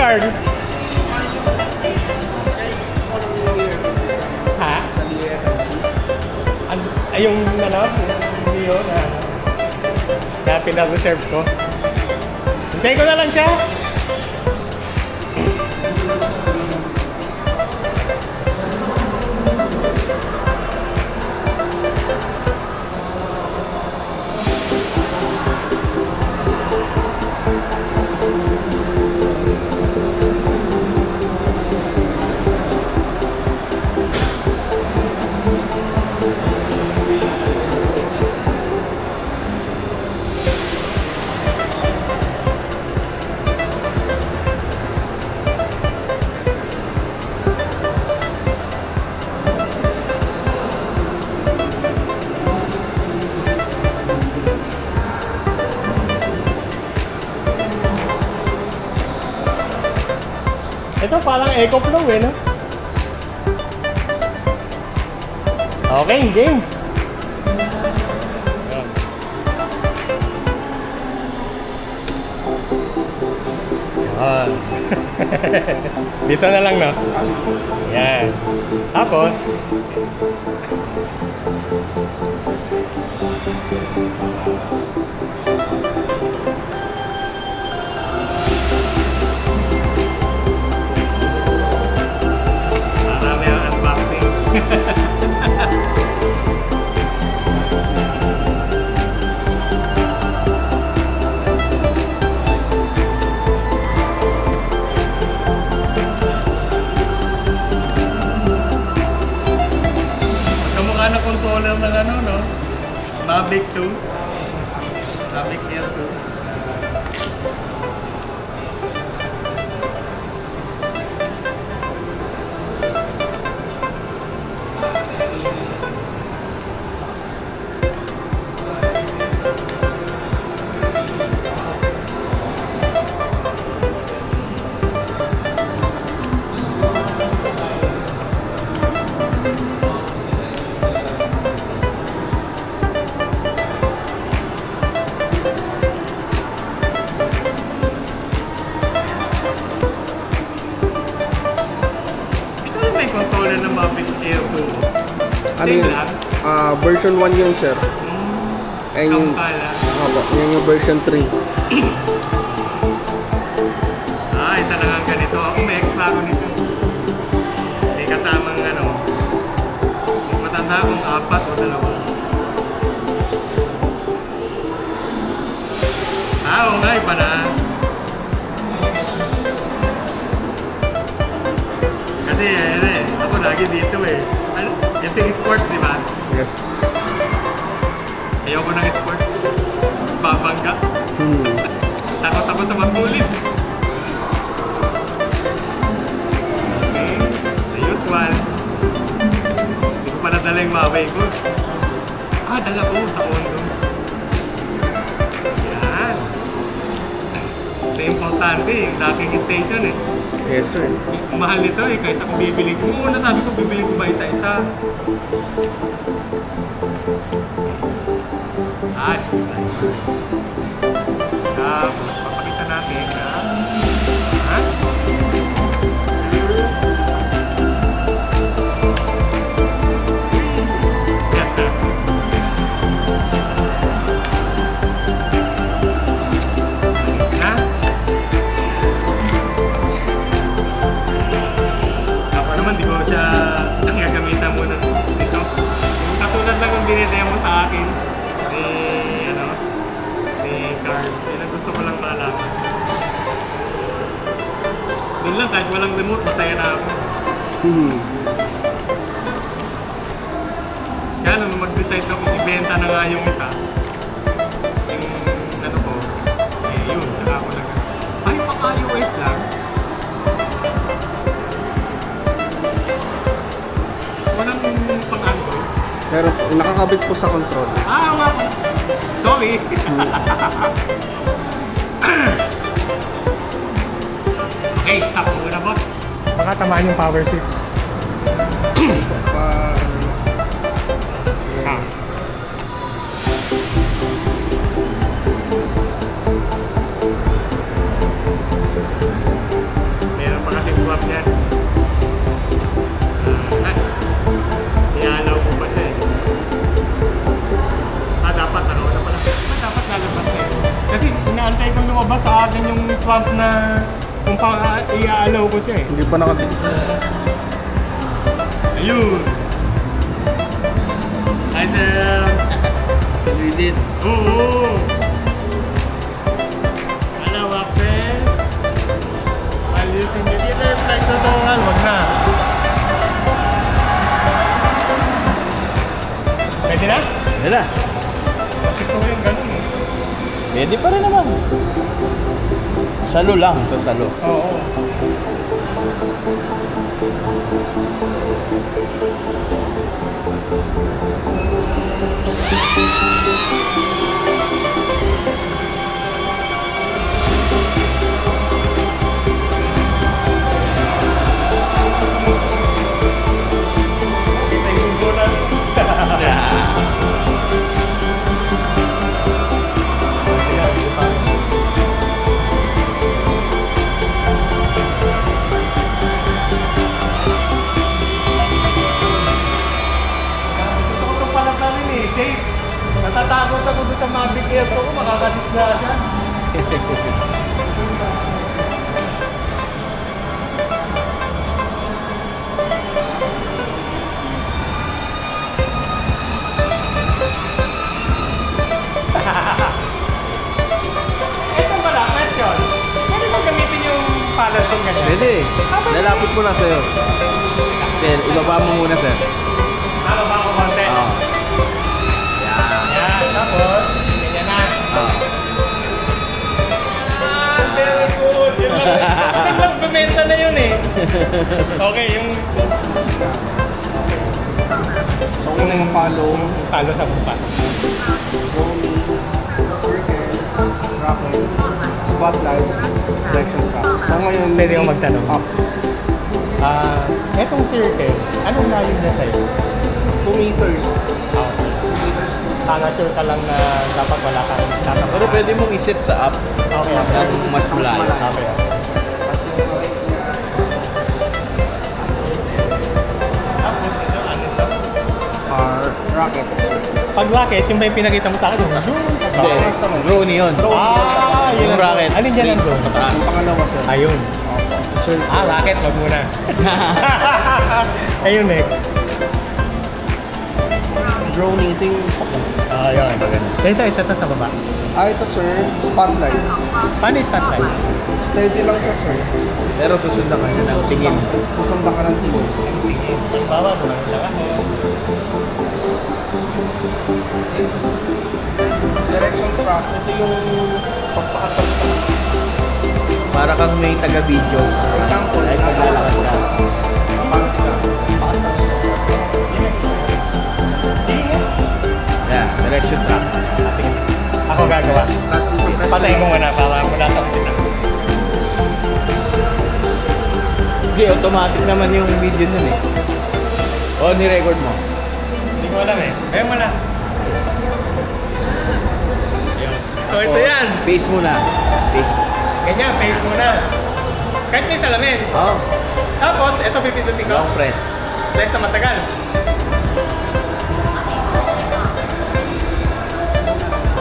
Carl? Ha? Ay, yung ano? Hindi yun. Kaya pinag-reserve ko. Hintay ko na lang siya. Ito parang eco flow eh, no? Okay, game! Yan. Dito na lang, no? Yan. Tapos kamukha na controller ng ano, no? Mavic 2. Mavic Air 2. Controller ng Mavic Air 2. Same lang? Version 1 yun, sir. And yung, yan yung version 3. Isa lang ang ganito. Ako may extra ako nito. May kasamang ano. Matanda akong 4 o 2. Oo nga, iba na. Kasi ako lagi dito eh. Ito yung sports, di ba? Yes. Ayoko ng sports. Babangga. Takot ako sa matulid. Okay. The usual. Hindi ko pala dala yung Huawei ko. Dala ko sa condo. Yan. Ito importante yung docking station eh. Yes, sir. Mahal nito eh, kaysa kung bibili ko. Muna sabi ko, bibili ko ba isa-isa? Screwdriver. Tapos, papakita natin na... binidemo sa akin ni Carl. Yun ang gusto ko lang malaman. Doon lang, kahit walang remote, masaya na ako. Kaya nung mag-decide ako, ibenta na nga yung isa. Yung ano ko, yun, tsaka ako na ay, paka-iOS lang. Walang pang-Android. Pero nakakabit po sa control. Nga po. Sorry. Okay, stop mo muna, boss. Baka tamaan yung power switch. sa akin yung pump na kung i-allow ko siya eh. Hindi pa nakatigil. Ayun! Hi, sir! We did. Oo! Hello, access! While using the dealer flight tutorial, wag na! Pwede na? Pwede na. Mas gusto ko yung ganun eh. Pwede pa rin naman. Salo lang, sa salo. Oo. Safe. Natatakot ako doon sa Mavic Air ko, makakadisgrasya. Ito pala, question. Pwede mo gamitin yung palad kong ganyan? Pwede. Lalapit mo lang sa'yo. Then, ibaba mo muna, sir. Baba ko konti. Oo. Yan, tapos, ganyan na. Oo. Very good. Yun lang, bumenta na yun eh. Okay, yung So, una yung follow. talo sa bukas. Rocket, spotlight, direction track. So ngayon, Pwede akong magtanong? Up. Etong circle, anong lalim na sa'yo? 2 meters. Okay. Sana sure ka lang na dapat wala kang tatakot. Pero pwede mong iset sa up. Okay, okay. Ng mas malayo. Okay, okay. Kasi yung right niya, Tapos, ito, ano to? rocket. Pag rocket, yung ba yung pinakita mo sa akin? Yung Hindi, ito naman. Drone yun. Ah, yun Yung ang rocket. Alin dyan ang drone? Pataas. Yung pangalawa, sir. Ayun. Sir, Rocket, wag muna. Ayun, next. drone eating. Ayun. Ito sa baba. Ito, sir, spotlight. Paano yung spotlight? Steady lang siya, sir. Pero susundan ka na ng tingin. Susundan ka ng tingin. Pagbawa, gumamit lang ako. Direction track, ito yung pagpakatas ka. Para kang may taga-video. For example, Ay, nasa paglalakad ka. panty ka, paatas. Yeah, direction track. Sige. Ako gagawa. Patay ko muna para mula sa umpisa. Hindi, automatic naman yung video nun eh. O, ni-record mo. Hindi ko alam eh. Ayun mo lang. Ayun. So ito yan. Face muna. Face. Ganyan, face muna. Kahit may salamin. Oh, Tapos, ito pipindutin ko. long press. Left na matagal.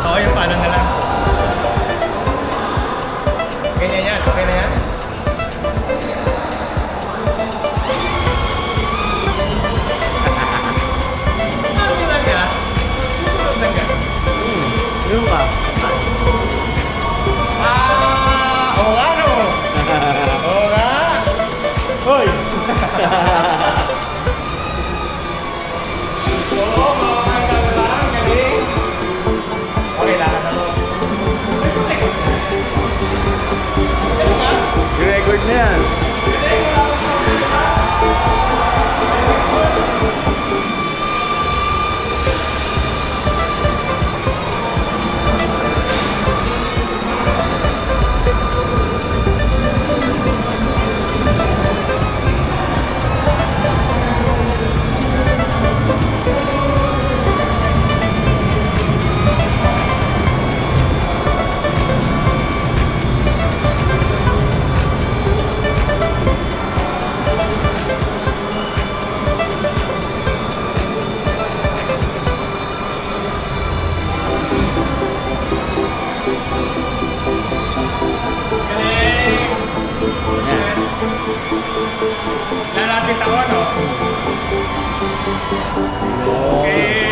Oo, yung paano na lang. Ganyan yan. Okay na yan. Ano lang yan? Susunod lang yan. Yung ka. Oo nga no. Oo nga. Hoy. Oo, mga kagawang galing. Okay, lakad ako. Lalapit ako, no? Okay.